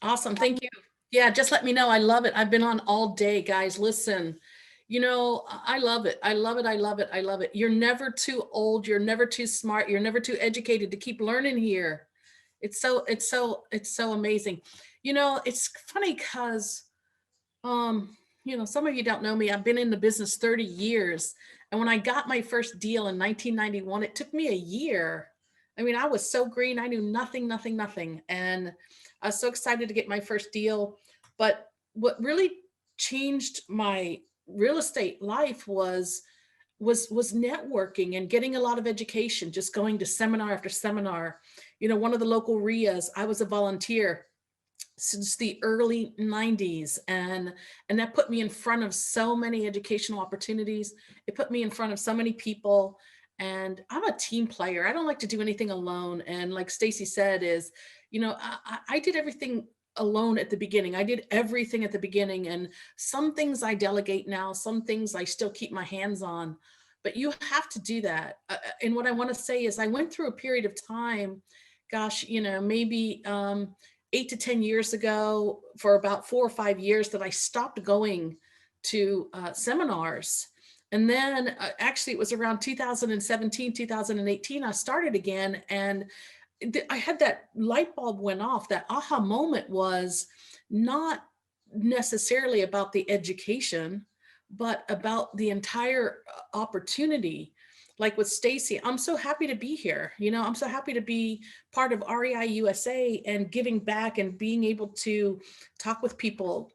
Awesome. Thank you. Yeah, just let me know. I love it. I've been on all day, guys. Listen, I love it. I love it. I love it. I love it. You're never too old. You're never too smart. You're never too educated to keep learning here. It's so amazing. It's funny because, some of you don't know me. I've been in the business 30 years. And when I got my first deal in 1991, it took me a year. I mean, I was so green. I knew nothing, nothing, nothing. And I was so excited to get my first deal. But what really changed my real estate life was networking and getting a lot of education, just going to seminar after seminar. One of the local REIAs, I was a volunteer since the early 90s, and that put me in front of so many educational opportunities. It put me in front of so many people, and I'm a team player. I don't like to do anything alone. And like Stacy said, I did everything alone at the beginning. I did everything at the beginning, and some things I delegate now, some things I still keep my hands on, but you have to do that. And what I want to say is I went through a period of time, gosh, maybe 8 to 10 years ago, for about 4 or 5 years, that I stopped going to seminars. And then actually, it was around 2017, 2018, I started again. And I had that light bulb went off. That aha moment was not necessarily about the education, but about the entire opportunity. Like with Stacy, I'm so happy to be here. I'm so happy to be part of REI USA and giving back and being able to talk with people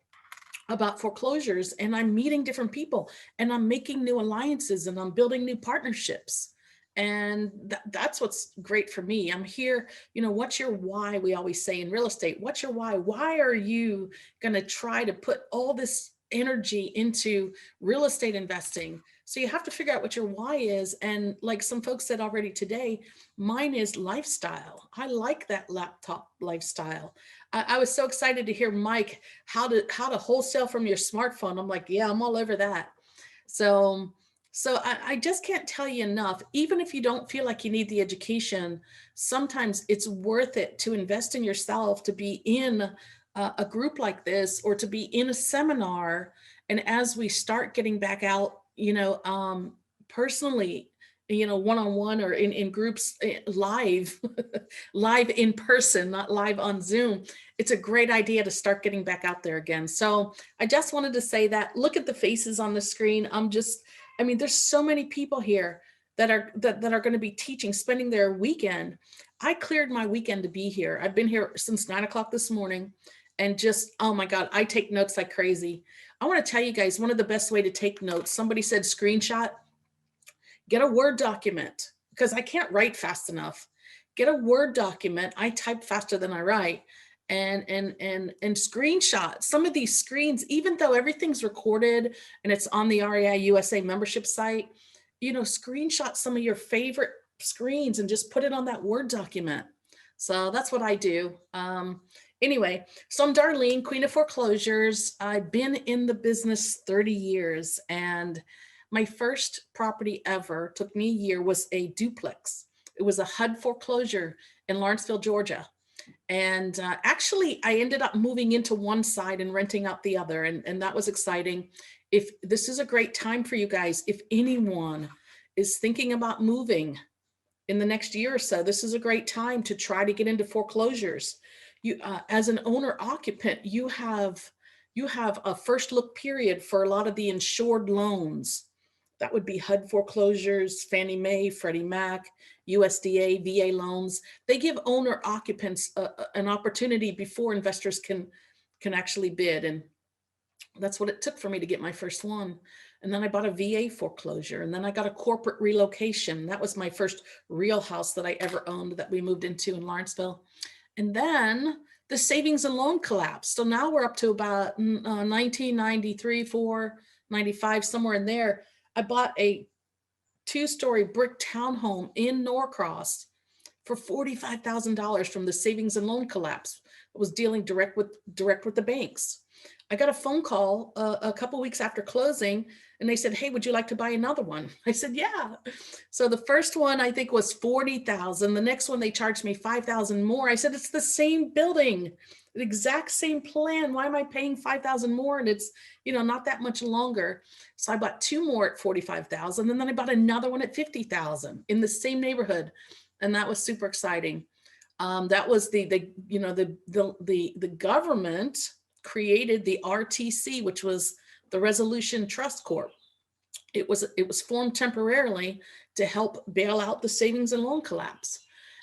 about foreclosures. And I'm meeting different people, and I'm making new alliances, and I'm building new partnerships. And that's what's great for me. I'm here. What's your why? We always say in real estate, what's your why? Why are you going to try to put all this energy into real estate investing? So you have to figure out what your why is. And like some folks said already today, mine is lifestyle. I like that laptop lifestyle. I was so excited to hear Mike, how to wholesale from your smartphone. I'm like, yeah, I'm all over that. So I just can't tell you enough. Even if you don't feel like you need the education, sometimes it's worth it to invest in yourself, to be in a group like this, or to be in a seminar. And as we start getting back out, personally, one-on-one or in groups, live, live in person, not live on Zoom, it's a great idea to start getting back out there again. So I just wanted to say that. Look at the faces on the screen. There's so many people here that are going to be teaching, spending their weekend. I cleared my weekend to be here. I've been here since 9 o'clock this morning, and just, oh my God, I take notes like crazy. I want to tell you guys, one of the best way to take notes, somebody said screenshot. Get a Word document, because I can't write fast enough. Get a Word document. I type faster than I write. And screenshot some of these screens, even though everything's recorded and it's on the REI USA membership site. Screenshot some of your favorite screens and just put it on that Word document. So that's what I do. Anyway, so I'm Darlene, Queen of Foreclosures. I've been in the business 30 years, and my first property ever, took me a year, was a duplex. It was a HUD foreclosure in Lawrenceville, Georgia. And actually, I ended up moving into one side and renting out the other. And that was exciting. If this is a great time for you guys, if anyone is thinking about moving in the next year or so, this is a great time to try to get into foreclosures. As an owner occupant, you have a first look period for a lot of the insured loans. That would be HUD foreclosures, Fannie Mae, Freddie Mac, USDA, VA loans. They give owner occupants an opportunity before investors can actually bid. And that's what it took for me to get my first one. And then I bought a VA foreclosure, and then I got a corporate relocation. That was my first real house that I ever owned, that we moved into in Lawrenceville. And then the savings and loan collapsed. So now we're up to about 1993, 4, 95, somewhere in there. I bought a 2-story brick townhome in Norcross for $45,000 from the savings and loan collapse. I was dealing direct with the banks. I got a phone call a couple weeks after closing, and they said, "Hey, would you like to buy another one?" I said, "Yeah." So the first one I think was $40,000. The next one they charged me $5,000 more. I said, "It's the same building. The exact same plan. Why am I paying 5,000 more? And it's, not that much longer. So I bought two more at 45,000, and then I bought another one at 50,000 in the same neighborhood. And that was super exciting. That was the government created the RTC, which was the Resolution Trust Corp. It was formed temporarily to help bail out the savings and loan collapse.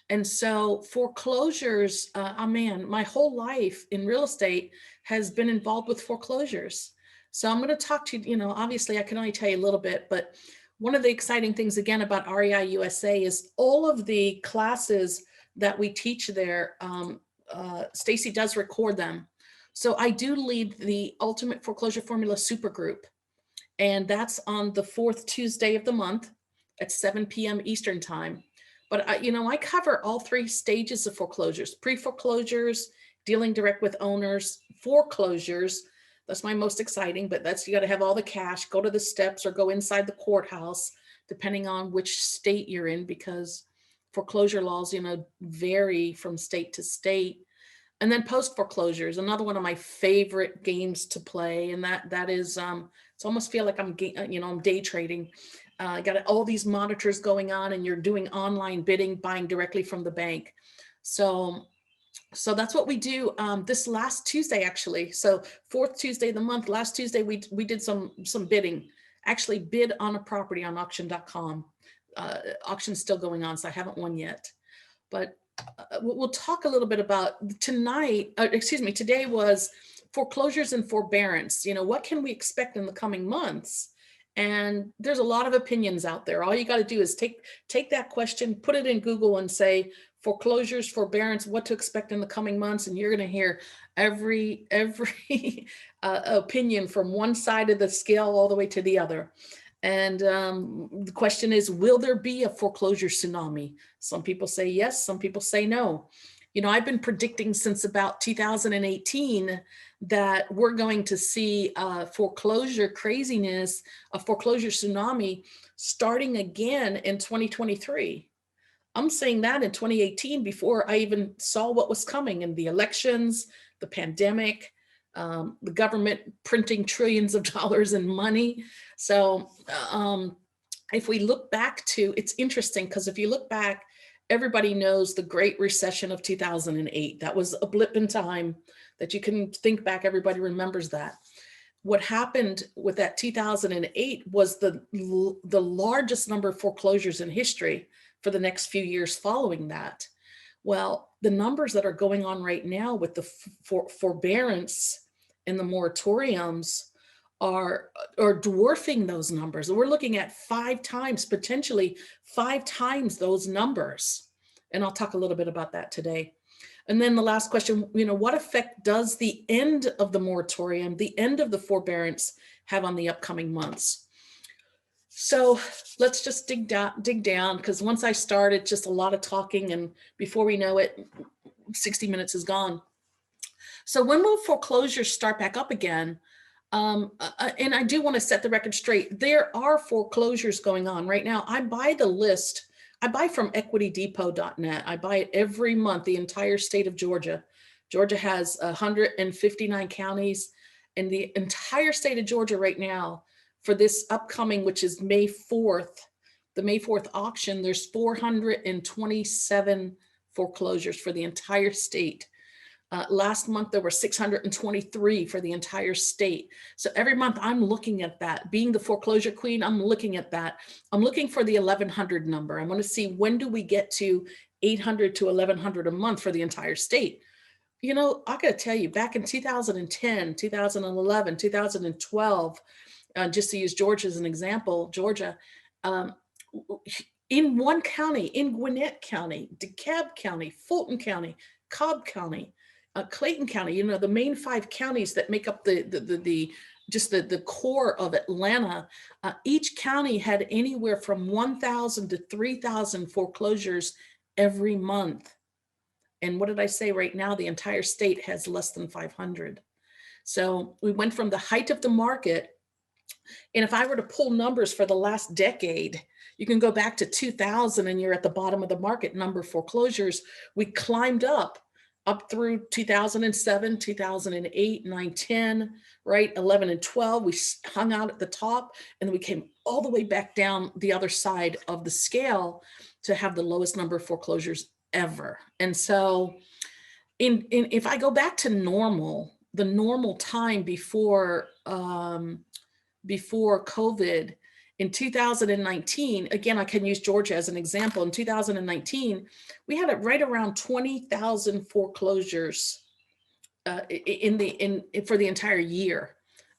And so foreclosures, man, my whole life in real estate has been involved with foreclosures. So I'm going to talk to you, obviously I can only tell you a little bit, but one of the exciting things again about REI USA is all of the classes that we teach there, Stacy does record them. So I do lead the Ultimate Foreclosure Formula Supergroup, and that's on the fourth Tuesday of the month at 7 p.m. Eastern time. But I cover all three stages of foreclosures: pre-foreclosures, dealing direct with owners, foreclosures. That's my most exciting, but you got to have all the cash, go to the steps or go inside the courthouse, depending on which state you're in, because foreclosure laws, vary from state to state. And then post foreclosures, another one of my favorite games to play. And that is, it's almost feel like I'm day trading. I got all these monitors going on, and you're doing online bidding, buying directly from the bank. So that's what we do this last Tuesday, actually. So fourth Tuesday of the month, last Tuesday, we did some bidding, actually bid on a property on auction.com. Auction's still going on, so I haven't won yet. But we'll talk a little bit about today was foreclosures and forbearance. What can we expect in the coming months? And there's a lot of opinions out there. All you got to do is take that question, put it in Google and say foreclosures, forbearance, what to expect in the coming months. And you're going to hear every opinion from one side of the scale all the way to the other. And the question is, will there be a foreclosure tsunami? Some people say yes, some people say no. I've been predicting since about 2018 that we're going to see foreclosure craziness, a foreclosure tsunami starting again in 2023. I'm saying that in 2018 before I even saw what was coming in the elections, the pandemic, the government printing trillions of dollars in money. So if we look back it's interesting because if you look back, everybody knows the Great Recession of 2008. That was a blip in time that you can think back. Everybody remembers that. What happened with that 2008 was the largest number of foreclosures in history for the next few years following that. Well, the numbers that are going on right now with the forbearance and the moratoriums are dwarfing those numbers. We're looking at potentially five times those numbers. And I'll talk a little bit about that today. And then the last question, what effect does the end of the moratorium, the end of the forbearance have on the upcoming months? So let's just dig down, because once I start, it's just a lot of talking, and before we know it, 60 minutes is gone. So when will foreclosures start back up again? And I do want to set the record straight. There are foreclosures going on right now. I buy the list. I buy from equitydepot.net. I buy it every month, the entire state of Georgia. Georgia has 159 counties, and the entire state of Georgia right now for this upcoming, which is May 4th, the May 4th auction, there's 427 foreclosures for the entire state. Last month, there were 623 for the entire state. So every month I'm looking at that. Being the foreclosure queen, I'm looking at that. I'm looking for the 1,100 number. I want to see, when do we get to 800 to 1,100 a month for the entire state? I got to tell you, back in 2010, 2011, 2012, just to use Georgia as an example, Georgia, in one county, in Gwinnett County, DeKalb County, Fulton County, Cobb County, Clayton County, the main 5 counties that make up the core of Atlanta, each county had anywhere from 1,000 to 3,000 foreclosures every month. And what did I say? Right now, the entire state has less than 500. So we went from the height of the market. And if I were to pull numbers for the last decade, you can go back to 2000 and you're at the bottom of the market number of foreclosures. We climbed up up through 2007, 2008, 9, 10, right? 11 and 12, we hung out at the top, and then we came all the way back down the other side of the scale to have the lowest number of foreclosures ever. And so if I go back to normal, the normal time before COVID, in 2019, again, I can use Georgia as an example. In 2019, we had it right around 20,000 foreclosures for the entire year.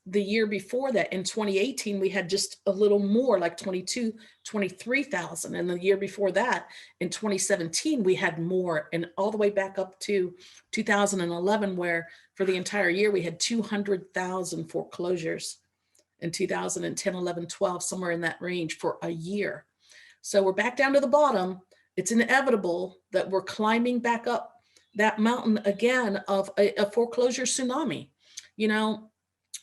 The year before that, in 2018, we had just a little more, like 23,000. And the year before that, in 2017, we had more, and all the way back up to 2011, where for the entire year, we had 200,000 foreclosures in 2010, 11, 12, somewhere in that range for a year. So we're back down to the bottom. It's inevitable that we're climbing back up that mountain again of a foreclosure tsunami. You know,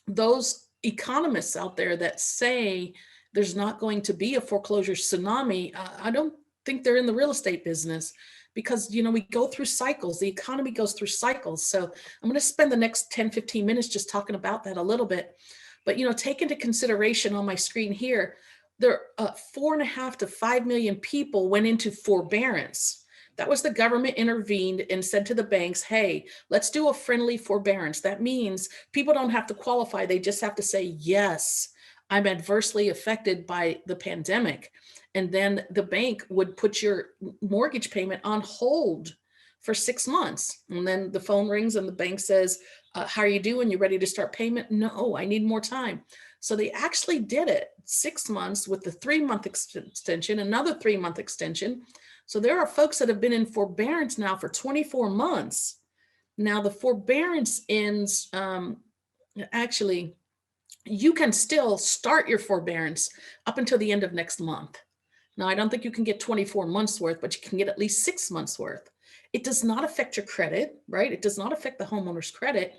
those economists out there that say there's not going to be a foreclosure tsunami, I don't think they're in the real estate business, because, you know, we go through cycles. The economy goes through cycles. So I'm going to spend the next 10, 15 minutes just talking about that a little bit. But, you know, take into consideration on my screen here, there 4.5 to 5 million people went into forbearance. That was the government intervened and said to the banks, hey, let's do a friendly forbearance. That means people don't have to qualify. They just have to say, yes, I'm adversely affected by the pandemic. And then the bank would put your mortgage payment on hold for 6 months. And then the phone rings and the bank says, how are you doing? You ready to start payment? No, I need more time. So they actually did it 6 months with the 3-month extension, another 3-month extension. So there are folks that have been in forbearance now for 24 months. Now the forbearance ends, actually, you can still start your forbearance up until the end of next month. Now, I don't think you can get 24 months worth, but you can get at least 6 months worth. It does not affect your credit, right? It does not affect the homeowner's credit.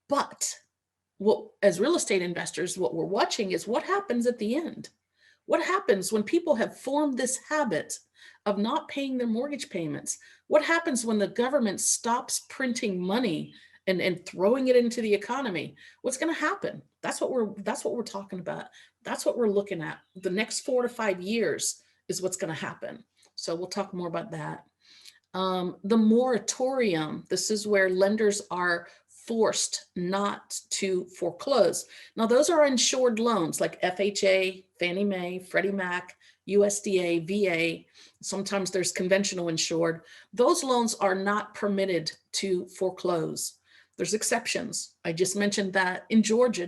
But as real estate investors, what we're watching is what happens at the end. What happens when people have formed this habit of not paying their mortgage payments? What happens when the government stops printing money and throwing it into the economy? What's going to happen? That's what we're talking about. That's what we're looking at. The next 4 to 5 years is what's going to happen. So we'll talk more about that. The moratorium, this is where lenders are forced not to foreclose. Now, those are insured loans like FHA, Fannie Mae, Freddie Mac, USDA, VA. Sometimes there's conventional insured. Those loans are not permitted to foreclose. There's exceptions. I just mentioned that in Georgia,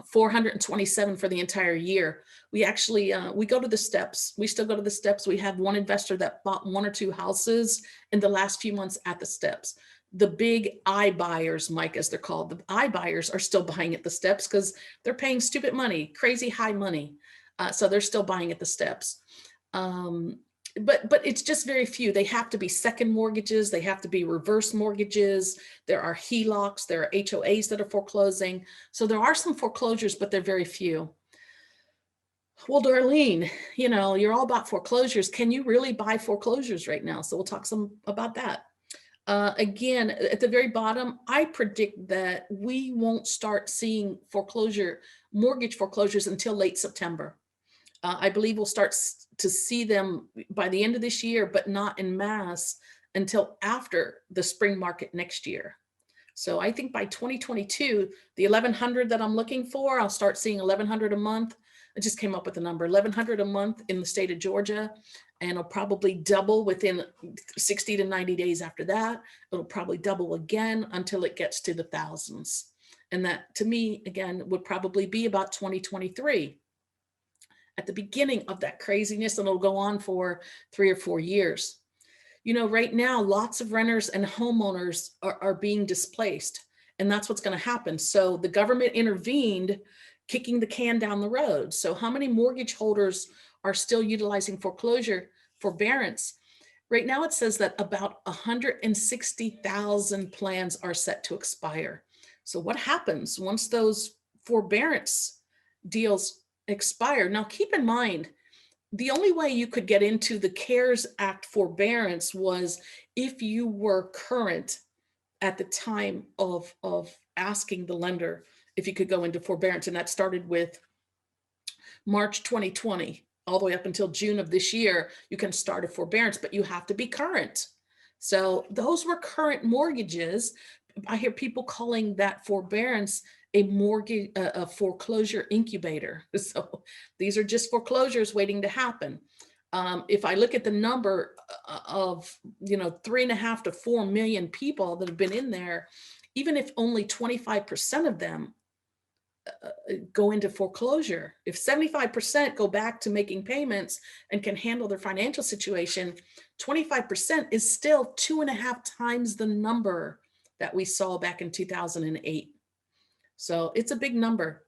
427 for the entire year. We actually, we go to the steps. We still go to the steps. We have one investor that bought 1 or 2 houses in the last few months at the steps. The big iBuyers, Mike, as they're called, the iBuyers are still buying at the steps because they're paying stupid money, crazy high money. So they're still buying at the steps. But it's just very few. They have to be second mortgages. They have to be reverse mortgages. There are HELOCs. There are HOAs that are foreclosing. So there are some foreclosures, but they're very few. Well, Darlene, you know, you're all about foreclosures. Can you really buy foreclosures right now? So we'll talk some about that. Again, at the very bottom, I predict that we won't start seeing mortgage foreclosures until late September. I believe we'll start to see them by the end of this year, but not en masse until after the spring market next year. So I think by 2022, the 1,100 that I'm looking for, I'll start seeing 1,100 a month. I just came up with the number, 1,100 a month in the state of Georgia, and it'll probably double within 60 to 90 days after that. It'll probably double again until it gets to the thousands. And that, to me, again, would probably be about 2023. At the beginning of that craziness, and it'll go on for 3 or 4 years. You know, right now, lots of renters and homeowners are being displaced, and that's what's going to happen. So the government intervened, kicking the can down the road. So how many mortgage holders are still utilizing forbearance? Right now, it says that about 160,000 plans are set to expire. So what happens once those forbearance deals expire? Now, keep in mind, the only way you could get into the CARES Act forbearance was if you were current at the time of asking the lender if you could go into forbearance. And that started with March 2020, all the way up until June of this year, you can start a forbearance, but you have to be current. So those were current mortgages. I hear people calling that forbearance a mortgage, a foreclosure incubator. So these are just foreclosures waiting to happen. If I look at the number of, 3.5 to 4 million people that have been in there, even if only 25% of them go into foreclosure, if 75% go back to making payments and can handle their financial situation, 25% is still 2.5 times the number that we saw back in 2008. So it's a big number.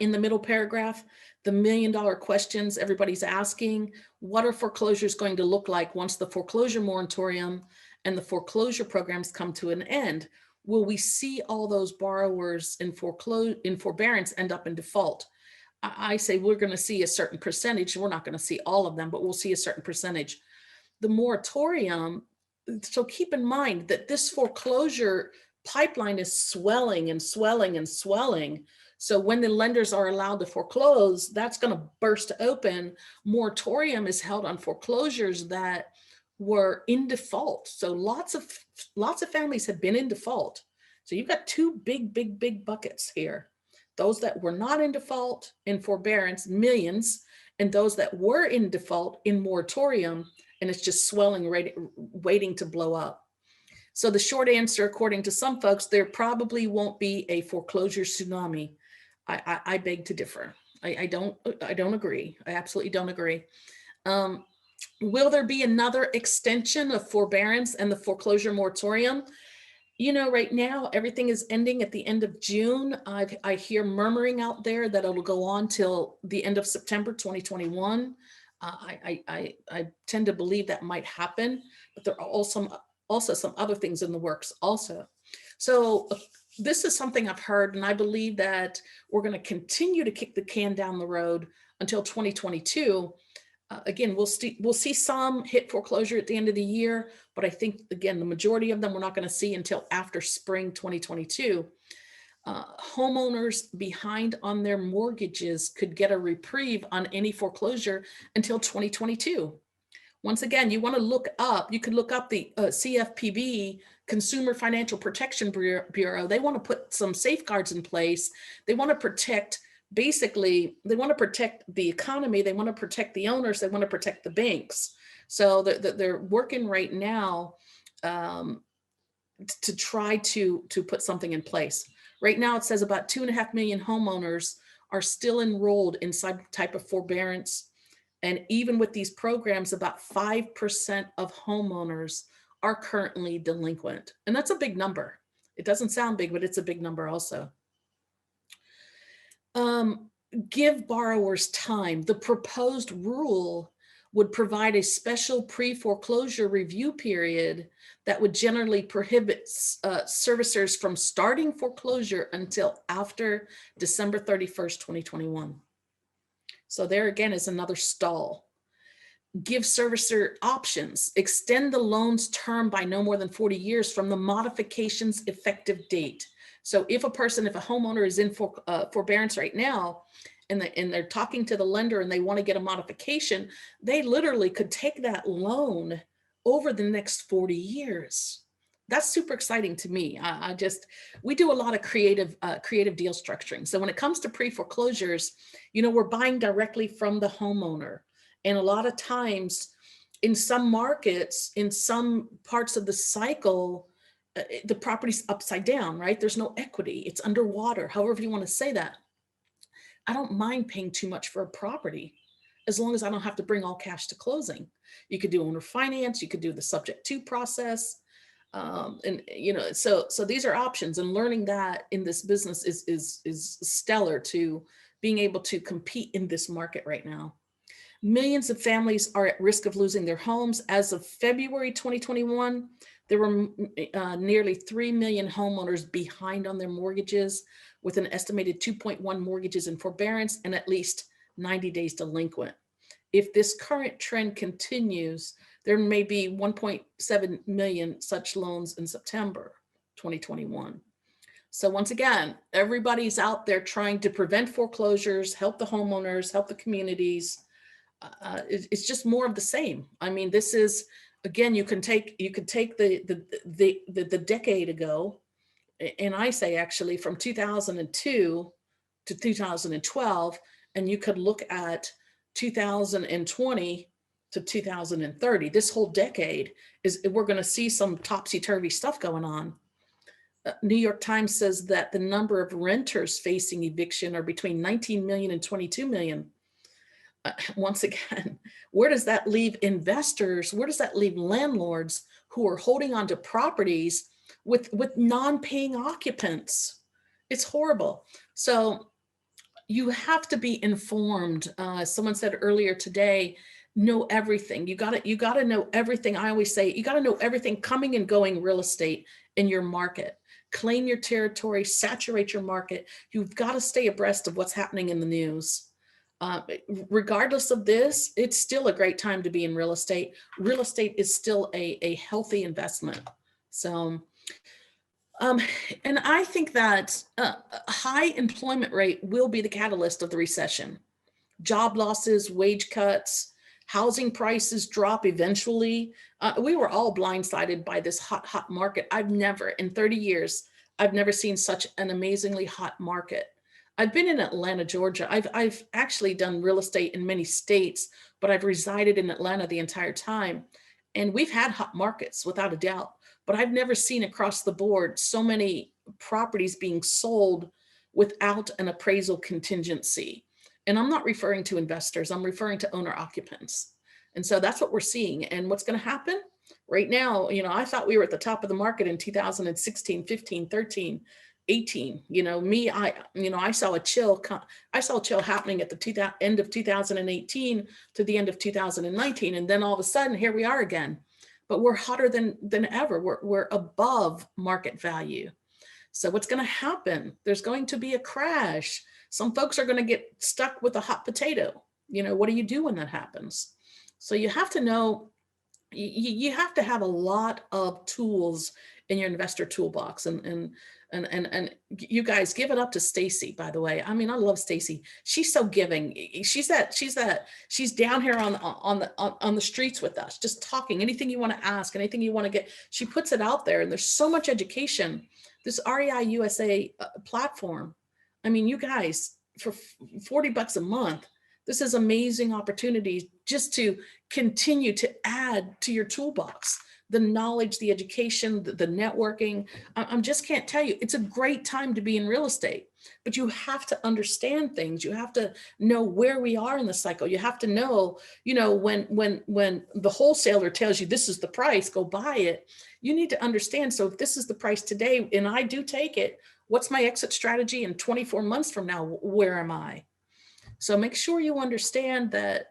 In the middle paragraph, the $1 million questions everybody's asking: what are foreclosures going to look like once the foreclosure moratorium and the foreclosure programs come to an end? Will we see all those borrowers in forbearance end up in default? I say we're going to see a certain percentage. We're not going to see all of them, but we'll see a certain percentage. The moratorium, so keep in mind that this foreclosure pipeline is swelling and swelling and swelling. So when the lenders are allowed to foreclose, that's going to burst open. Moratorium is held on foreclosures that were in default. So lots of families have been in default. So you've got two big buckets here: those that were not in default in forbearance, millions, and those that were in default in moratorium, and it's just swelling, waiting to blow up. So the short answer, according to some folks, there probably won't be a foreclosure tsunami. I beg to differ. I don't agree. I absolutely don't agree. Will there be another extension of forbearance and the foreclosure moratorium? Right now, everything is ending at the end of June. I hear murmuring out there that it'll go on till the end of September 2021. I tend to believe that might happen, but there are also some other things in the works also. So this is something I've heard, and I believe that we're going to continue to kick the can down the road until 2022. Again, we'll see some hit foreclosure at the end of the year, but I think, again, the majority of them we're not going to see until after spring 2022. Homeowners behind on their mortgages could get a reprieve on any foreclosure until 2022. Once again, you want to you can look up the CFPB, Consumer Financial Protection Bureau. They want to put some safeguards in place. They want to protect, basically, they want to protect the economy. They want to protect the owners. They want to protect the banks. So they're working right now to try to put something in place. Right now, it says about 2.5 million homeowners are still enrolled in some type of forbearance. And even with these programs, about 5% of homeowners are currently delinquent. And that's a big number. It doesn't sound big, but it's a big number also. Give borrowers time. The proposed rule would provide a special pre-foreclosure review period that would generally prohibit servicers from starting foreclosure until after December 31st, 2021. So there again is another stall. Give servicer options. Extend the loan's term by no more than 40 years from the modification's effective date. So if a homeowner is in forbearance right now, and they're talking to the lender and they want to get a modification, they literally could take that loan over the next 40 years. That's super exciting to me. We do a lot of creative deal structuring. So when it comes to pre-foreclosures, we're buying directly from the homeowner. And a lot of times in some markets, in some parts of the cycle, the property's upside down, right? There's no equity. It's underwater, however you want to say that. I don't mind paying too much for a property as long as I don't have to bring all cash to closing. You could do owner finance. You could do the subject to process. So these are options, and learning that in this business is stellar to being able to compete in this market right now. Millions of families are at risk of losing their homes. As of February 2021, there were nearly 3 million homeowners behind on their mortgages, with an estimated 2.1 mortgages in forbearance and at least 90 days delinquent. if this current trend continues, there may be 1.7 million such loans in September 2021. So once again, everybody's out there trying to prevent foreclosures, help the homeowners, help the communities. It's just more of the same. I mean, this is, again, you could take the decade ago, and I say actually from 2002 to 2012, and you could look at 2020 to 2030. This whole decade is, we're going to see some topsy-turvy stuff going on. New York Times says that the number of renters facing eviction are between 19 million and 22 million. Once again, where does that leave investors? Where does that leave landlords who are holding on to properties with non-paying occupants? It's horrible. So you have to be informed. Someone said earlier today, know everything. You got to know everything. I always say, you got to know everything coming and going real estate in your market. Claim your territory, saturate your market. You've got to stay abreast of what's happening in the news. Regardless of this, it's still a great time to be in real estate. Real estate is still a healthy investment. So, and I think that a high employment rate will be the catalyst of the recession. Job losses, wage cuts, housing prices drop eventually. We were all blindsided by this hot market. I've never, in 30 years, I've never seen such an amazingly hot market. I've been in Atlanta, Georgia. I've actually done real estate in many states, but I've resided in Atlanta the entire time. And we've had hot markets without a doubt, but I've never seen across the board so many properties being sold without an appraisal contingency. And I'm not referring to investors, I'm referring to owner occupants. And so that's what we're seeing. And what's going to happen right now, I thought we were at the top of the market in 2016, 15, 13, 18. I saw a chill happening at the end of 2018 to the end of 2019. And then all of a sudden, here we are again. But we're hotter than ever. We're above market value. So what's going to happen? There's going to be a crash. Some folks are going to get stuck with a hot potato. What do you do when that happens? So you have to know, you have to have a lot of tools in your investor toolbox. And you guys, give it up to Stacy, by the way. I mean, I love Stacy. She's so giving. She's down here on the streets with us, just talking. Anything you want to ask, anything you want to get, she puts it out there. And there's so much education. This REI USA platform. I mean, you guys, for $40 a month, this is amazing opportunity just to continue to add to your toolbox, the knowledge, the education, the networking. I just can't tell you, it's a great time to be in real estate, but you have to understand things. You have to know where we are in the cycle. You have to know, when the wholesaler tells you this is the price, go buy it. You need to understand. So if this is the price today and I do take it, what's my exit strategy in 24 months from now? Where am I? So make sure you understand that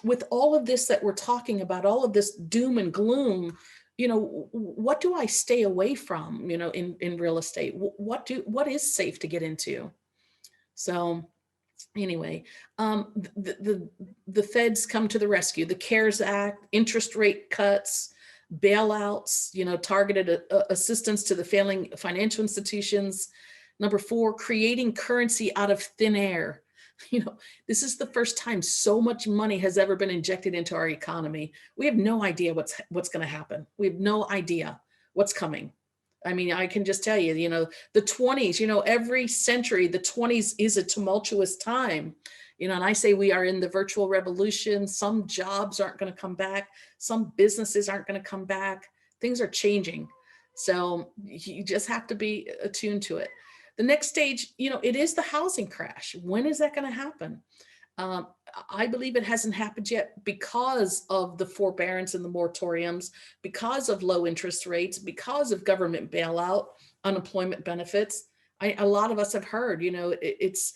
with all of this that we're talking about, all of this doom and gloom, what do I stay away from, in real estate? What is safe to get into? So anyway, the feds come to the rescue. The CARES Act, interest rate cuts, bailouts, targeted assistance to the failing financial institutions. Number 4, creating currency out of thin air. This is the first time so much money has ever been injected into our economy. We have no idea what's going to happen. We have no idea what's coming. I mean, I can just tell you, the 20s, every century, the 20s is a tumultuous time. And I say we are in the virtual revolution. Some jobs aren't going to come back. Some businesses aren't going to come back. Things are changing. So you just have to be attuned to it. The next stage, it is the housing crash. When is that going to happen? I believe it hasn't happened yet because of the forbearance and the moratoriums, because of low interest rates, because of government bailout, unemployment benefits. A lot of us have heard, it's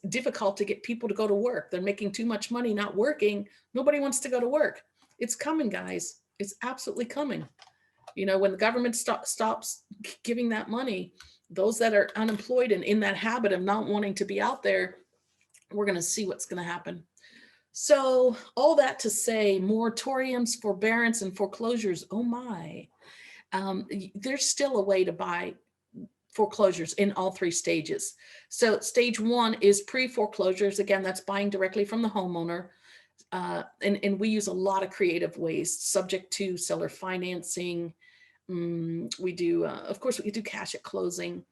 difficult to get people to go to work. They're making too much money, not working. Nobody wants to go to work. It's coming, guys. It's absolutely coming. When the government stops giving that money, those that are unemployed and in that habit of not wanting to be out there, we're going to see what's going to happen. So all that to say, moratoriums, forbearance, and foreclosures, oh my. There's still a way to buy foreclosures in all three stages. So stage one is pre-foreclosures. Again, that's buying directly from the homeowner. And we use a lot of creative ways, subject to seller financing. We do, of course, we could do cash at closing.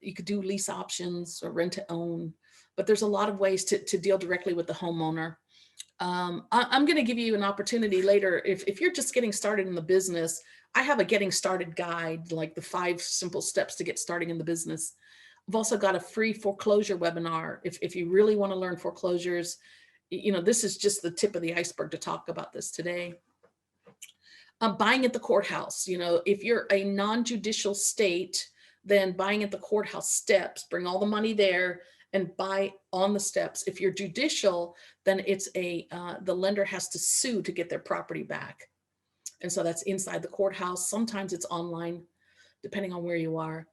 You could do lease options or rent to own, but there's a lot of ways to deal directly with the homeowner. I'm going to give you an opportunity later. If you're just getting started in the business, I have a getting started guide, like the 5 simple steps to get starting in the business. I've also got a free foreclosure webinar. If you really want to learn foreclosures, this is just the tip of the iceberg to talk about this today. Buying at the courthouse, if you're a non-judicial state, then buying at the courthouse steps, bring all the money there and buy on the steps. If you're judicial, then it's the lender has to sue to get their property back. And so that's inside the courthouse. Sometimes it's online, depending on where you are.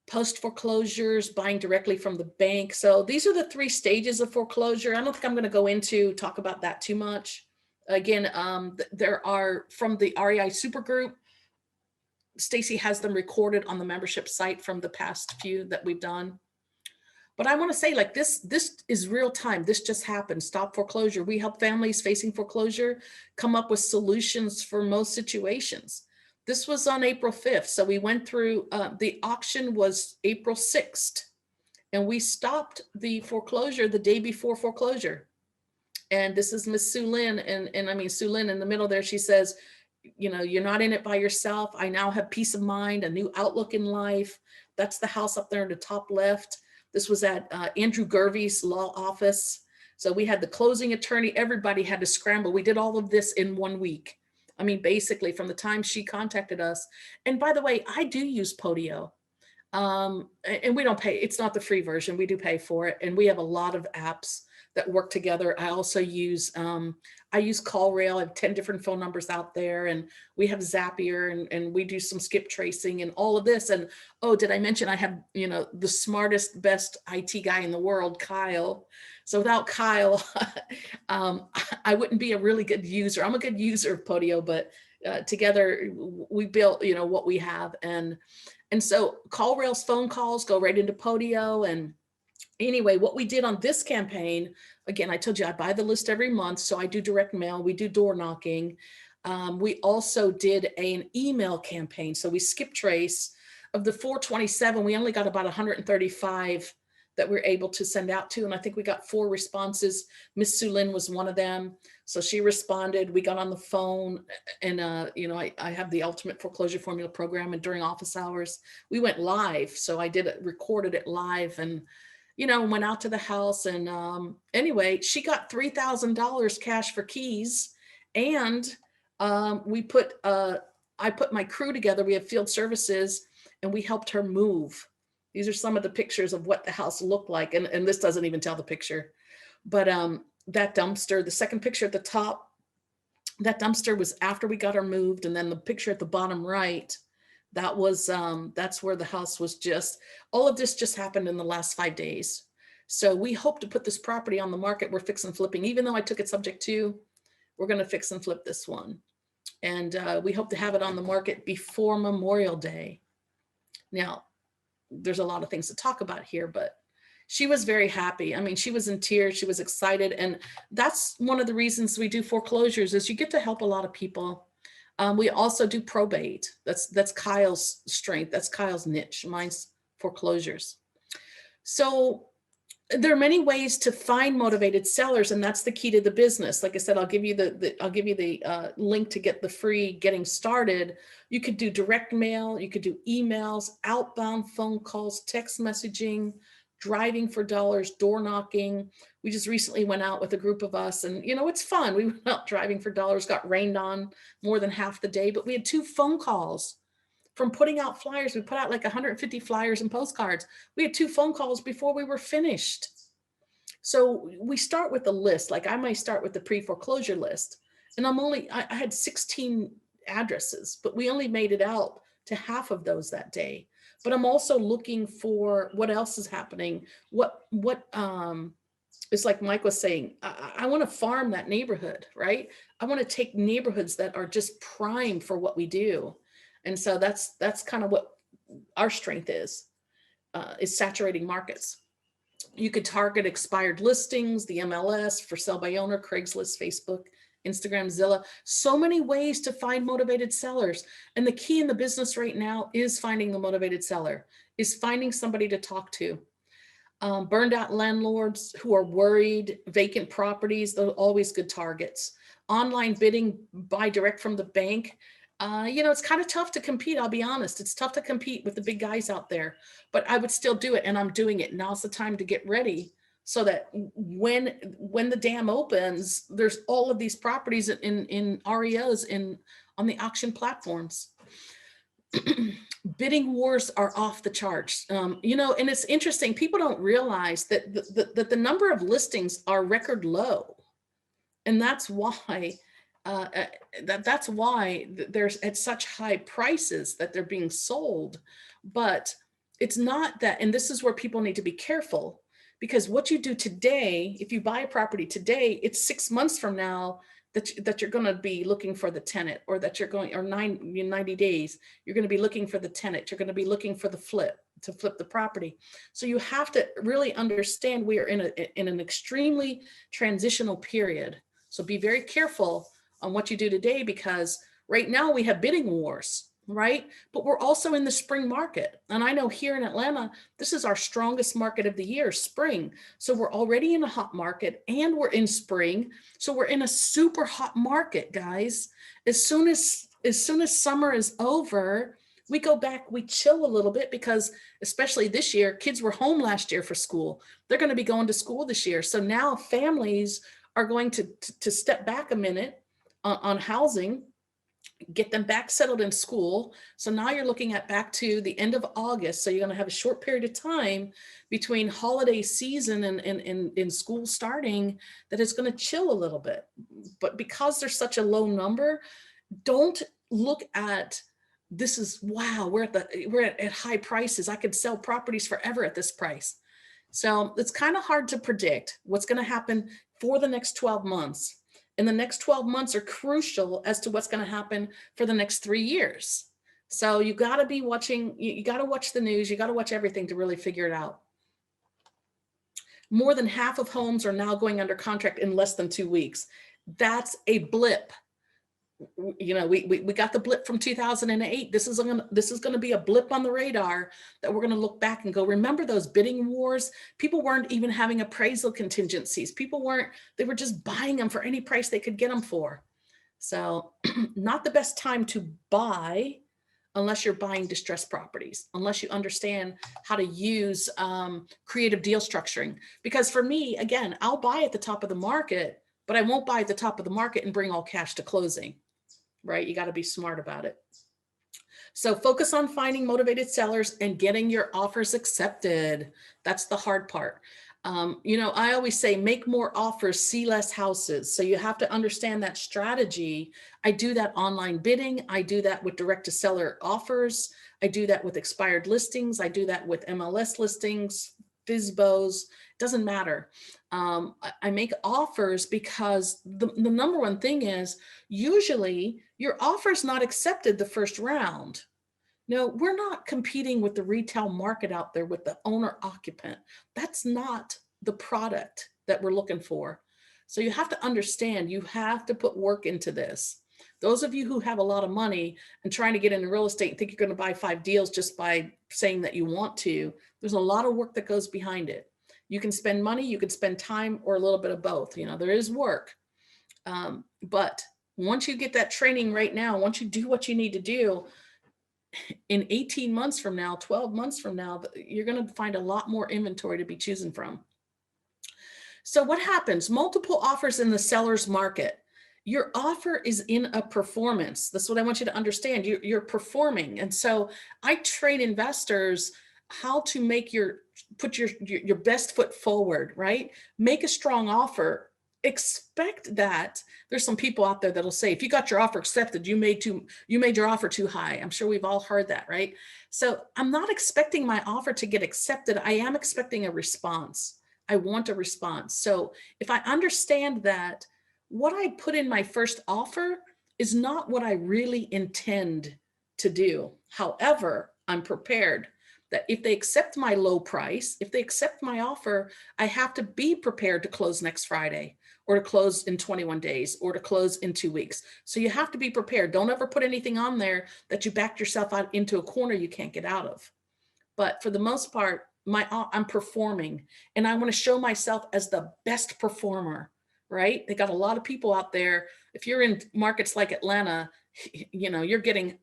Post foreclosures, buying directly from the bank. So these are the 3 stages of foreclosure. I don't think I'm going to talk about that too much. Again, there are from the REI Supergroup. Stacy has them recorded on the membership site from the past few that we've done. But I want to say, like, this is real time. This just happened. Stop foreclosure. We help families facing foreclosure come up with solutions for most situations. This was on April 5th. So we went through, the auction was April 6th, and we stopped the foreclosure the day before foreclosure. And this is Miss Sue Lynn. And I mean, Sue Lynn in the middle there, she says, you're not in it by yourself. I now have peace of mind, a new outlook in life. That's the house up there in the top left. This was at Andrew Gervey's law office. So we had the closing attorney. Everybody had to scramble. We did all of this in 1 week. I mean, basically from the time she contacted us. And by the way, I do use Podio. And we don't pay. It's not the free version. We do pay for it. And we have a lot of apps that work together. I also use, I use CallRail. I have 10 different phone numbers out there, and we have Zapier, and we do some skip tracing and all of this. And oh, did I mention I have, the smartest, best IT guy in the world, Kyle. So without Kyle, I wouldn't be a really good user. I'm a good user of Podio, but together we built, what we have. And so CallRail's phone calls go right into Podio. And anyway, what we did on this campaign, again, I told you I buy the list every month. So I do direct mail, we do door knocking. We also did an email campaign. So we skip trace. Of the 427, we only got about 135 that we're able to send out to. And I think we got 4 responses. Miss Sue Lynn was one of them. So she responded. We got on the phone, and I have the ultimate foreclosure formula program, and during office hours, we went live. So I recorded it live, and went out to the house. And anyway, she got $3,000 cash for keys. And I put my crew together. We have field services, and we helped her move. These are some of the pictures of what the house looked like. And this doesn't even tell the picture. But that dumpster, the second picture at the top, that dumpster was after we got her moved. And then the picture at the bottom right, that was, that's where the house was just, all of this just happened in the last 5 days. So we hope to put this property on the market. We're fix and flipping. Even though I took it subject to, we're going to fix and flip this one. And we hope to have it on the market before Memorial Day. Now, there's a lot of things to talk about here, but she was very happy. I mean, she was in tears. She was excited. And that's one of the reasons we do foreclosures, is you get to help a lot of people. We also do probate. That's Kyle's strength. That's Kyle's niche. Mine's foreclosures. So there are many ways to find motivated sellers, and that's the key to the business. Like I said, I'll give you the link to get the free getting started. You could do direct mail, you could do emails, outbound phone calls, text messaging, driving for dollars, door knocking. We just recently went out with a group of us, and it's fun. We went out driving for dollars, got rained on more than half the day, but we had 2 phone calls. From putting out flyers, we put out like 150 flyers and postcards. We had 2 phone calls before we were finished. So we start with a list. Like I might start with the pre-foreclosure list, and I had 16 addresses, but we only made it out to half of those that day. But I'm also looking for what else is happening. What It's like Mike was saying, I want to farm that neighborhood, right? I want to take neighborhoods that are just prime for what we do. And so that's kind of what our strength is saturating markets. You could target expired listings, the MLS, for sale by owner, Craigslist, Facebook, Instagram, Zillow. So many ways to find motivated sellers. And the key in the business right now is finding the motivated seller, is finding somebody to talk to. Burned out landlords who are worried, vacant properties, those are always good targets. Online bidding, buy direct from the bank. It's kind of tough to compete. I'll be honest. It's tough to compete with the big guys out there, but I would still do it. And I'm doing it. Now's the time to get ready so that when the dam opens, there's all of these properties in REOs on the auction platforms. Bidding wars are off the charts. And it's interesting. People don't realize that the number of listings are record low. And that's why that's why there's at such high prices that they're being sold. But it's not that, and this is where people need to be careful, because what you do today, if you buy a property today, it's 6 months from now that you're going to be looking for the tenant, or that you're going, or 90 days, you're going to be looking for the tenant. You're going to be looking for to flip the property. So you have to really understand we are in an extremely transitional period. So be very careful on what you do today, because right now we have bidding wars, right? But we're also in the spring market. And I know here in Atlanta, this is our strongest market of the year, spring. So we're already in a hot market and we're in spring. So we're in a super hot market, guys. As soon as summer is over, we go back, we chill a little bit, because especially this year, kids were home last year for school. They're going to be going to school this year. So now families are going to step back a minute on housing, get them back settled in school. So now you're looking at back to the end of August. So you're going to have a short period of time between holiday season and school starting that is going to chill a little bit. But because there's such a low number, don't look at this is, wow, we're at high prices. I could sell properties forever at this price. So it's kind of hard to predict what's going to happen for the next 12 months. And the next 12 months are crucial as to what's going to happen for the next 3 years. So you got to be watching, you got to watch the news, you got to watch everything to really figure it out. More than half of homes are now going under contract in less than 2 weeks. That's a blip. We got the blip from 2008. This is going to be a blip on the radar that we're going to look back and go, remember those bidding wars? People weren't even having appraisal contingencies. They were just buying them for any price they could get them for. So not the best time to buy unless you're buying distressed properties, unless you understand how to use creative deal structuring. Because for me, again, I'll buy at the top of the market, but I won't buy at the top of the market and bring all cash to closing. Right? You got to be smart about it. So focus on finding motivated sellers and getting your offers accepted. That's the hard part. I always say, make more offers, see less houses. So you have to understand that strategy. I do that online bidding. I do that with direct to seller offers. I do that with expired listings. I do that with MLS listings, FSBOs, doesn't matter. I make offers because the number one thing is usually your offer is not accepted the first round. No, we're not competing with the retail market out there with the owner occupant. That's not the product that we're looking for. So you have to understand, you have to put work into this. Those of you who have a lot of money and trying to get into real estate and think you're going to buy 5 deals just by saying that you want to, there's a lot of work that goes behind it. You can spend money, you can spend time, or a little bit of both. There is work. But once you get that training right now, once you do what you need to do, in 18 months from now, 12 months from now, you're going to find a lot more inventory to be choosing from. So what happens? Multiple offers in the seller's market. Your offer is in a performance. That's what I want you to understand. You're performing. And so I train investors how to put your best foot forward, right? Make a strong offer. Expect that. There's some people out there that'll say, if you got your offer accepted, you made your offer too high. I'm sure we've all heard that, right? So I'm not expecting my offer to get accepted. I am expecting a response. I want a response. So if I understand that what I put in my first offer is not what I really intend to do. However, I'm prepared that if they accept my low price, if they accept my offer, I have to be prepared to close next Friday, or to close in 21 days, or to close in 2 weeks. So you have to be prepared. Don't ever put anything on there that you backed yourself out into a corner you can't get out of. But for the most part, I'm performing, and I want to show myself as the best performer, right? They got a lot of people out there. If you're in markets like Atlanta, you're getting,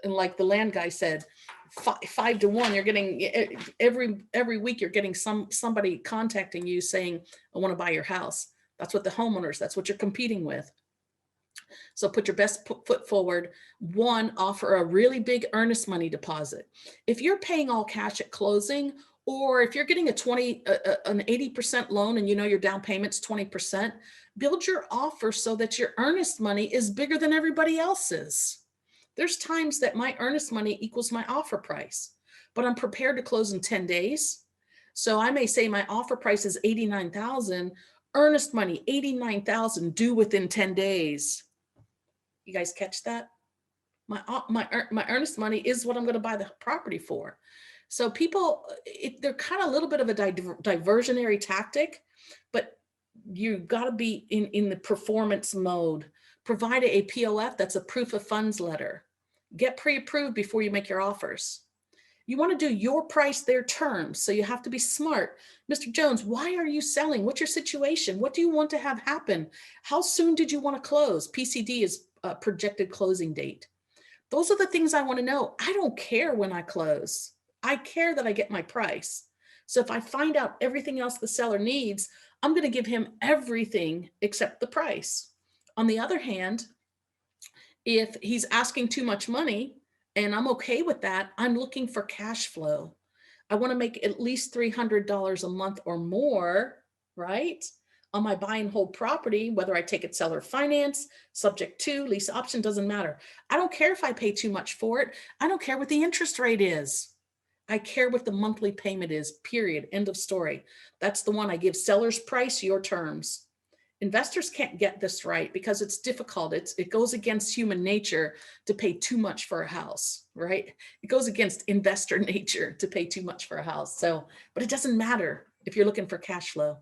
like the land guy said, 5 to 1. You're getting every week. You're getting somebody contacting you saying, "I want to buy your house." That's what the homeowners. That's what you're competing with. So put your best foot forward. One, offer a really big earnest money deposit. If you're paying all cash at closing, or if you're getting an 80% loan and your down payment's 20%, build your offer so that your earnest money is bigger than everybody else's. There's times that my earnest money equals my offer price, but I'm prepared to close in 10 days. So I may say my offer price is $89,000, earnest money $89,000, due within 10 days. You guys catch that? My earnest money is what I'm going to buy the property for. So people, they're kind of a little bit of a diversionary tactic, but you got to be in the performance mode. Provide a POF, that's a proof of funds letter. Get pre-approved before you make your offers. You want to do your price, their terms. So you have to be smart. Mr. Jones, why are you selling? What's your situation? What do you want to have happen? How soon did you want to close? PCD is projected closing date. Those are the things I want to know. I don't care when I close. I care that I get my price. So if I find out everything else the seller needs, I'm going to give him everything except the price. On the other hand, if he's asking too much money and I'm okay with that, I'm looking for cash flow. I want to make at least $300 a month or more, right? On my buy and hold property, whether I take it seller finance, subject to, lease option, doesn't matter. I don't care if I pay too much for it. I don't care what the interest rate is. I care what the monthly payment is, period. End of story. That's the one I give. Seller's price, your terms. Investors can't get this right because it's difficult. It goes against human nature to pay too much for a house, right? It goes against investor nature to pay too much for a house. So, but it doesn't matter if you're looking for cash flow.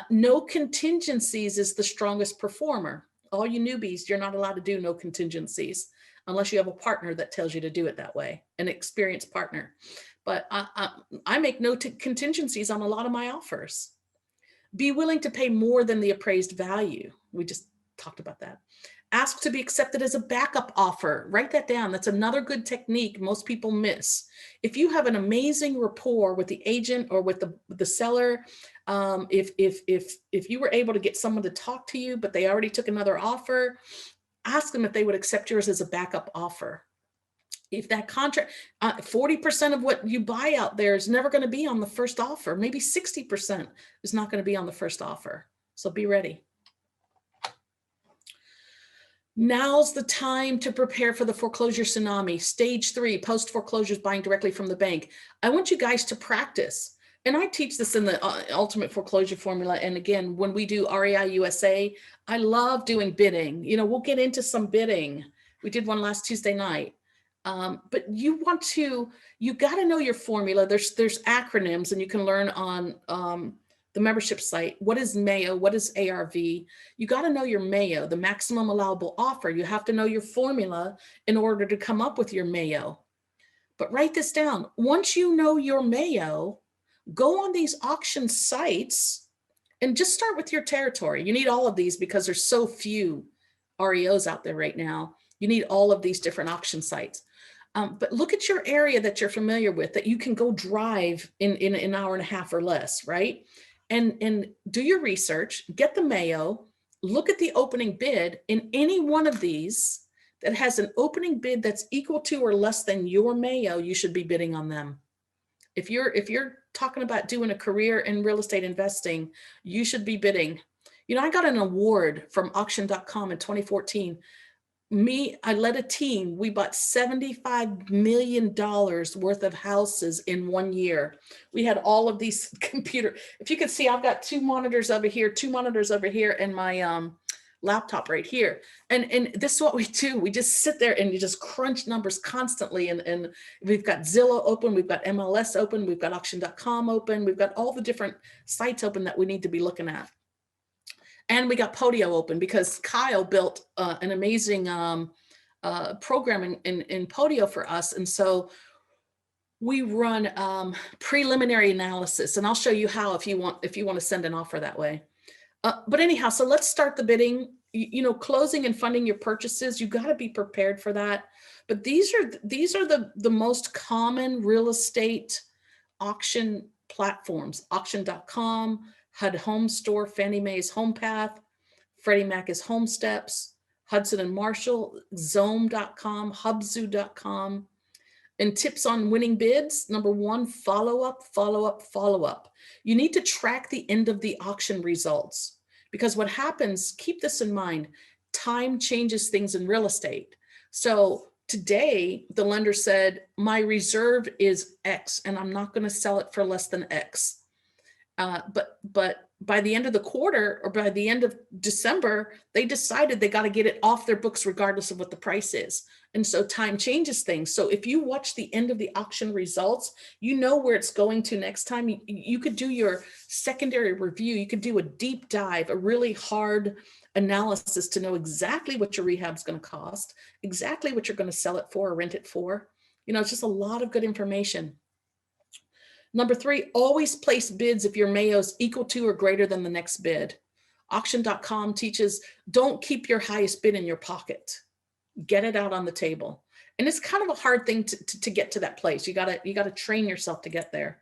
No contingencies is the strongest performer. All you newbies, you're not allowed to do no contingencies unless you have a partner that tells you to do it that way, an experienced partner. But I make no contingencies on a lot of my offers. Be willing to pay more than the appraised value. We just talked about that. Ask to be accepted as a backup offer. Write that down. That's another good technique most people miss. If you have an amazing rapport with the agent or with the seller, if you were able to get someone to talk to you, but they already took another offer, ask them if they would accept yours as a backup offer. If that contract, 40% of what you buy out there is never going to be on the first offer. Maybe 60% is not going to be on the first offer. So be ready. Now's the time to prepare for the foreclosure tsunami. Stage 3, post foreclosures, buying directly from the bank. I want you guys to practice. And I teach this in the ultimate foreclosure formula. And again, when we do REI USA, I love doing bidding. We'll get into some bidding. We did one last Tuesday night. But you got to know your formula. There's acronyms, and you can learn on the membership site. What is MAO? What is ARV? You got to know your MAO, the maximum allowable offer. You have to know your formula in order to come up with your MAO. But write this down. Once you know your MAO, go on these auction sites and just start with your territory. You need all of these because there's so few REOs out there right now. You need all of these different auction sites. But look at your area that you're familiar with, that you can go drive in an hour and a half or less, right? And do your research, get the MAO, look at the opening bid in any one of these that has an opening bid that's equal to or less than your MAO, you should be bidding on them. If you're talking about doing a career in real estate investing, you should be bidding. I got an award from auction.com in 2014 I led a team. We bought $75 million worth of houses in 1 year. We had all of these if you can see, I've got 2 monitors over here, 2 monitors over here, and my laptop right here. And this is what we do. We just sit there and you just crunch numbers constantly. And we've got Zillow open, we've got MLS open, we've got auction.com open, we've got all the different sites open that we need to be looking at. And we got Podio open because Kyle built an amazing program in Podio for us. And so we run preliminary analysis, and I'll show you how if you want to send an offer that way. But anyhow, so let's start the bidding. Closing and funding your purchases, you got to be prepared for that. But these are the most common real estate auction platforms: auction.com, HUD Home Store, Fannie Mae's HomePath, Freddie Mac is Home Steps, Hudson and Marshall, Zome.com, Hubzu.com. And tips on winning bids: number 1, follow up, follow up, follow up. You need to track the end of the auction results, because what happens, keep this in mind, time changes things in real estate. So today the lender said, my reserve is X and I'm not going to sell it for less than X. But by the end of the quarter, or by the end of December, they decided they got to get it off their books regardless of what the price is. And so time changes things. So if you watch the end of the auction results, you know where it's going to next time. You could do your secondary review. You could do a deep dive, a really hard analysis to know exactly what your rehab is going to cost, exactly what you're going to sell it for or rent it for. It's just a lot of good information. Number 3, always place bids if your Mayo is equal to or greater than the next bid. Auction.com teaches, don't keep your highest bid in your pocket. Get it out on the table. And it's kind of a hard thing to get to that place. You gotta train yourself to get there.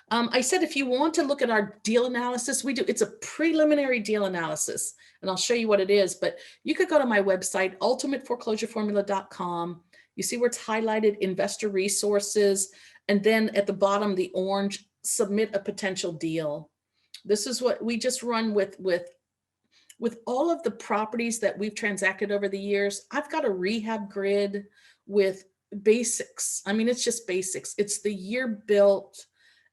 I said, if you want to look at our deal analysis, it's a preliminary deal analysis, and I'll show you what it is, but you could go to my website, ultimateforeclosureformula.com. You see where it's highlighted investor resources, and then at the bottom, the orange, submit a potential deal. This is what we just run with all of the properties that we've transacted over the years. I've got a rehab grid with basics. I mean, it's just basics. It's the year built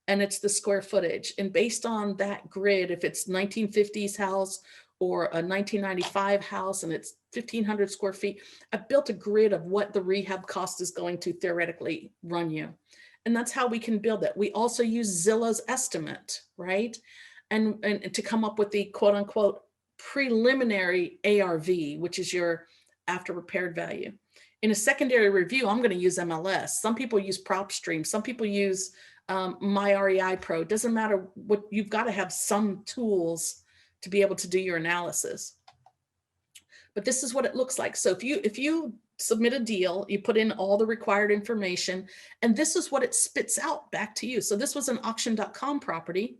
and it's the square footage. And based on that grid, if it's 1950s house or a 1995 house and it's 1,500 square feet, I've built a grid of what the rehab cost is going to theoretically run you. And that's how we can build it. We also use Zillow's estimate, right? And to come up with the quote unquote preliminary ARV, which is your after repaired value. In a secondary review, I'm going to use MLS. Some people use PropStream. Some people use My REI Pro. It doesn't matter what, you've got to have some tools to be able to do your analysis. But this is what it looks like. So if you submit a deal, you put in all the required information, and this is what it spits out back to you. So this was an auction.com property,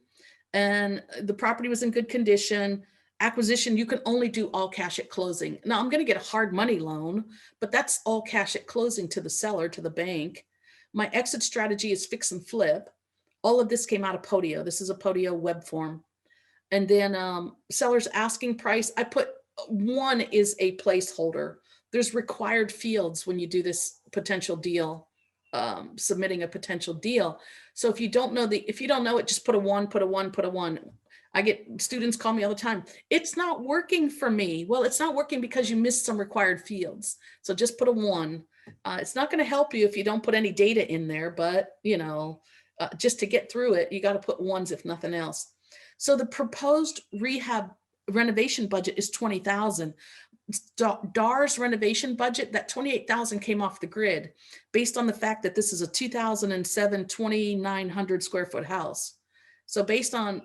and the property was in good condition. Acquisition, you can only do all cash at closing. Now I'm going to get a hard money loan, but that's all cash at closing to the seller, to the bank. My exit strategy is fix and flip. All of this came out of Podio. This is a Podio web form. And then seller's asking price, I put 1 is a placeholder. There's required fields when you do this potential deal, submitting a potential deal. So if you don't know it, just put a 1, put a 1, put a 1. I get students call me all the time. It's not working for me. Well, it's not working because you missed some required fields. So just put a 1. It's not going to help you if you don't put any data in there, but just to get through it, you got to put 1s if nothing else. So the proposed rehab renovation budget is $20,000. DAR's renovation budget, that $28,000 came off the grid based on the fact that this is a 2007 2,900 square foot house. So based on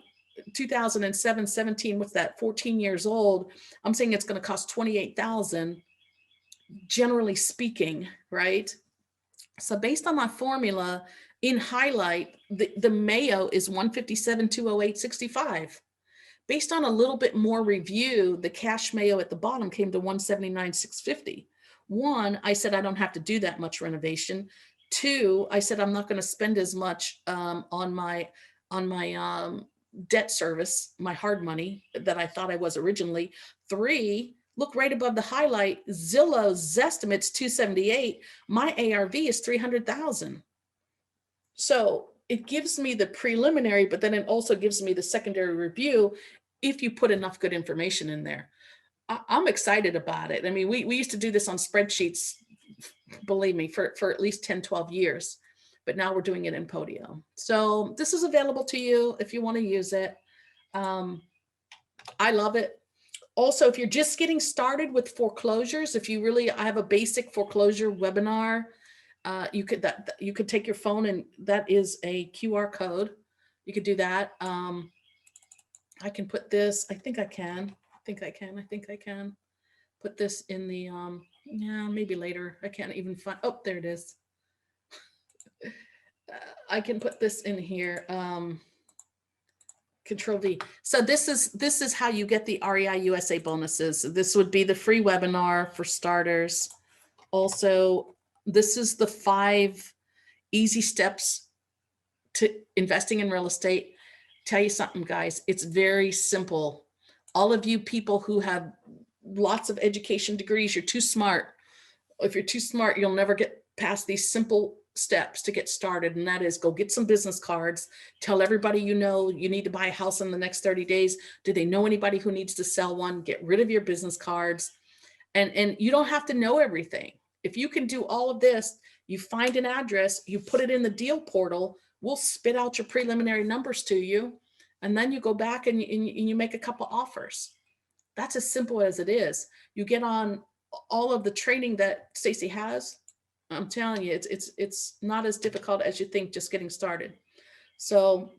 2007, 17, what's that, 14 years old, I'm saying it's going to cost $28,000, generally speaking, right? So based on my formula, in highlight, the Mayo is 157,208.65. Based on a little bit more review, the cash Mayo at the bottom came to 179,650. 1, I said I don't have to do that much renovation. 2, I said I'm not going to spend as much on my debt service, my hard money that I thought I was originally. 3, look right above the highlight, Zillow's estimate's 278. My ARV is 300,000. So it gives me the preliminary, but then it also gives me the secondary review if you put enough good information in there. I'm excited about it. I mean, we used to do this on spreadsheets, believe me, for at least 10, 12 years, but now we're doing it in Podio. So this is available to you if you want to use it. I love it. Also, if you're just getting started with foreclosures, I have a basic foreclosure webinar. You could take your phone, and that is a QR code. You could do that. I can put this, I think I can put this in the, yeah, maybe later. I can't even find, oh, there it is. I can put this in here. Control V. So this is how you get the REI USA bonuses. This would be the free webinar for starters. Also, this is the 5 easy steps to investing in real estate. Tell you something, guys, it's very simple. All of you people who have lots of education degrees, you're too smart. If you're too smart, you'll never get past these simple steps to get started. And that is, go get some business cards, tell everybody you know you need to buy a house in the next 30 days. Do they know anybody who needs to sell one? Get rid of your business cards. And you don't have to know everything. If you can do all of this, you find an address, you put it in the deal portal, we'll spit out your preliminary numbers to you. And then you go back and you make a couple offers. That's as simple as it is. You get on all of the training that Stacy has. I'm telling you, it's not as difficult as you think just getting started. So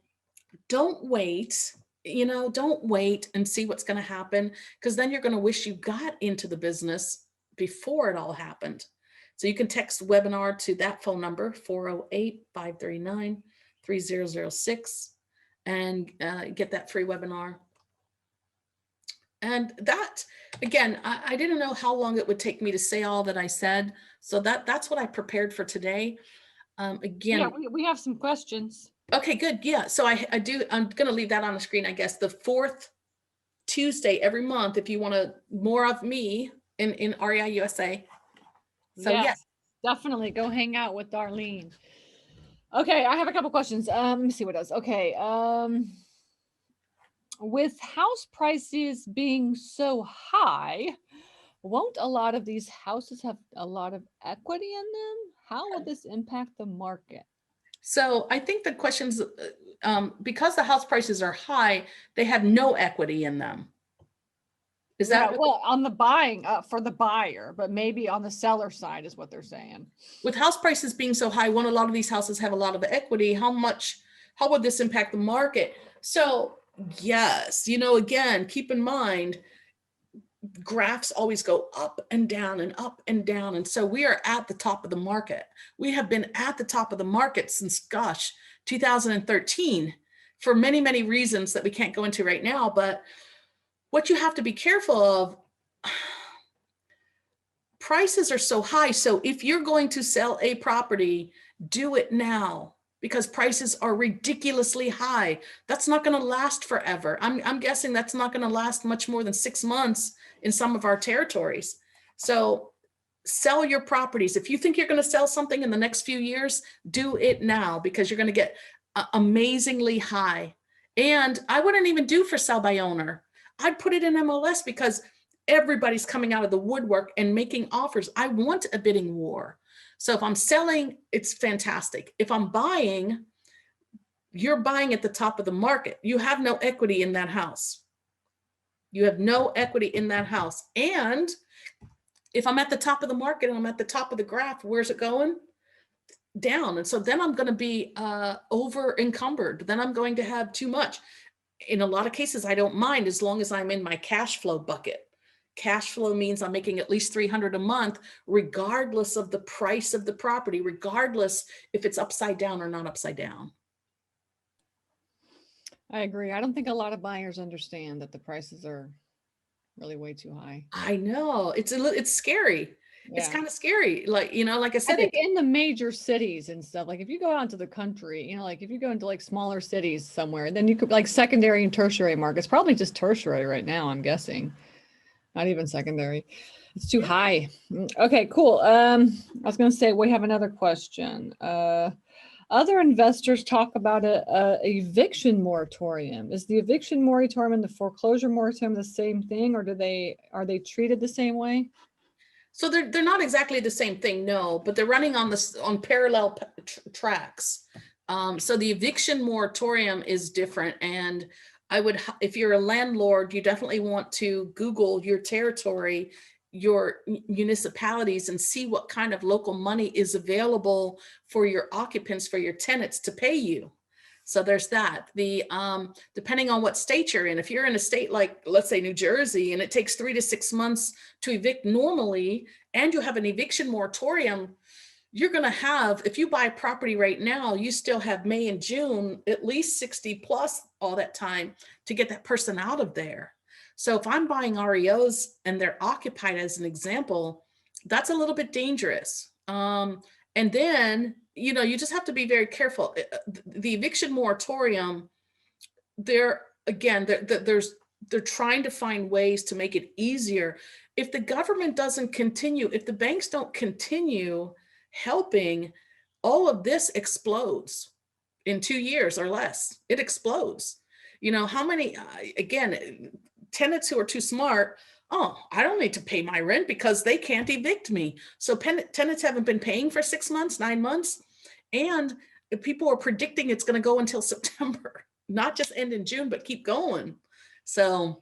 don't wait, don't wait and see what's going to happen, because then you're going to wish you got into the business before it all happened. So you can text webinar to that phone number, 408-539-3006, and get that free webinar. And that, again, I didn't know how long it would take me to say all that I said. So that's what I prepared for today. Again, yeah, we have some questions. Okay, good. Yeah. So I'm going to leave that on the screen, I guess, the 4th Tuesday every month, if you want more of me in REI USA. So yes, definitely go hang out with Darlene. Okay, I have a couple questions. Let me see what else. Okay. With house prices being so high, won't a lot of these houses have a lot of equity in them? How will this impact the market? So I think the questions, because the house prices are high, they have no equity in them. Is that well, on the buying for the buyer, but maybe on the seller side is what they're saying. With house prices being so high, when a lot of these houses have a lot of equity, how would this impact the market? So yes, again, keep in mind, graphs always go up and down and up and down. And so we are at the top of the market. We have been at the top of the market since, 2013, for many, many reasons that we can't go into right now. But what you have to be careful of, prices are so high. So if you're going to sell a property, do it now, because prices are ridiculously high. That's not going to last forever. I'm guessing that's not going to last much more than 6 months in some of our territories. So sell your properties. If you think you're going to sell something in the next few years, do it now, because you're going to get amazingly high. And I wouldn't even do for sell by owner. I'd put it in MLS, because everybody's coming out of the woodwork and making offers. I want a bidding war. So if I'm selling, it's fantastic. If I'm buying, you're buying at the top of the market. You have no equity in that house. You have no equity in that house. And if I'm at the top of the market and I'm at the top of the graph, where's it going? Down. And so then I'm going to be over encumbered. Then I'm going to have too much. In a lot of cases, I don't mind, as long as I'm in my cash flow bucket. Cash flow means I'm making at least $300 a month, regardless of the price of the property, regardless if it's upside down or not upside down. I agree. I don't think a lot of buyers understand that the prices are really way too high. I know, it's scary. Yeah. It's kind of scary. Like I said, I think in the major cities and stuff, like if you go out to the country, like if you go into like smaller cities somewhere, then you could, like, secondary and tertiary markets, probably just tertiary right now, I'm guessing. Not even secondary. It's too Yeah. high. Okay, cool. I was going to say we have another question. Other investors talk about a eviction moratorium. Is the eviction moratorium and the foreclosure moratorium the same thing, or are they treated the same way? So they're not exactly the same thing, no, but they're running on parallel tracks. So the eviction moratorium is different, and if you're a landlord, you definitely want to Google your territory, your municipalities, and see what kind of local money is available for your occupants, for your tenants to pay you. So there's that. Depending on what state you're in, if you're in a state like, let's say, New Jersey, and it takes 3 to 6 months to evict normally, and you have an eviction moratorium, you're going to have, if you buy property right now, you still have May and June, at least 60 plus all that time to get that person out of there. So if I'm buying REOs and they're occupied, as an example, that's a little bit dangerous. And then, you just have to be very careful. The eviction moratorium, they're trying to find ways to make it easier. If the government doesn't continue, if the banks don't continue helping, all of this explodes in 2 years or less. It explodes. How many, again, tenants who are too smart, oh, I don't need to pay my rent because they can't evict me. So tenants haven't been paying for 6 months, 9 months, and people are predicting it's going to go until September, not just end in June, but keep going. So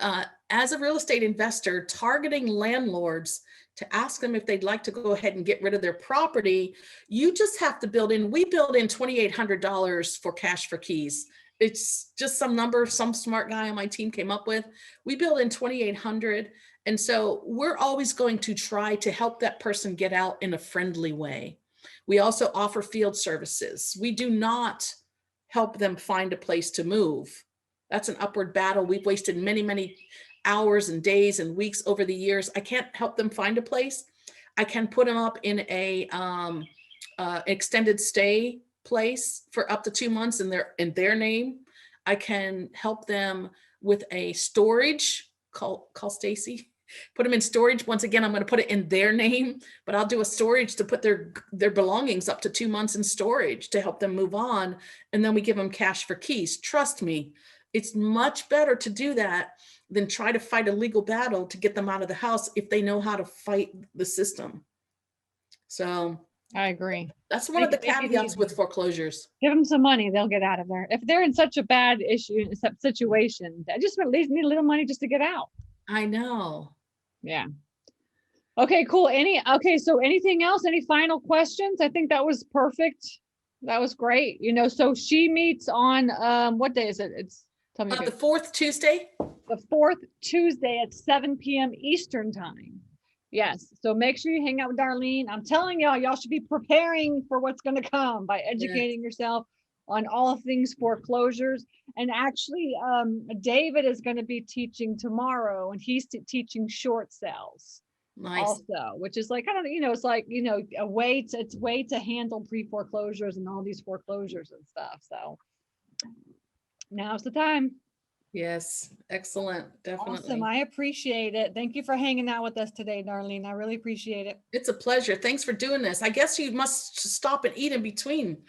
as a real estate investor, targeting landlords to ask them if they'd like to go ahead and get rid of their property, you just have to we build in $2,800 for cash for keys. It's just some number some smart guy on my team came up with. We build in 2,800. And so we're always going to try to help that person get out in a friendly way. We also offer field services. We do not help them find a place to move. That's an upward battle. We've wasted many, many hours and days and weeks over the years. I can't help them find a place. I can put them up in a extended stay place for up to 2 months in their name. I can help them with a storage. Call Stacy. Put them in storage. Once again, I'm going to put it in their name, but I'll do a storage to put their belongings up to 2 months in storage to help them move on. And then we give them cash for keys. Trust me, it's much better to do that than try to fight a legal battle to get them out of the house if they know how to fight the system. So I agree. that's one of the caveats with foreclosures. Give them some money, they'll get out of there. If they're in such a bad situation, they just at least need a little money just to get out. I know. Yeah. Okay, cool. So anything else? Any final questions? I think that was perfect. That was great. So she meets on what day is it? Tell me the fourth Tuesday. The fourth Tuesday at 7 p.m. Eastern time. Yes. So make sure you hang out with Darlene. I'm telling y'all should be preparing for what's going to come by educating yourself on all things foreclosures. And actually, David is going to be teaching tomorrow, and he's teaching short sales. Nice. Also, which is like kind of, it's like, a way to handle pre-foreclosures and all these foreclosures and stuff. So now's the time. Yes. Excellent. Definitely. Awesome. I appreciate it. Thank you for hanging out with us today, Darlene. I really appreciate it. It's a pleasure. Thanks for doing this. I guess you must stop and eat in between.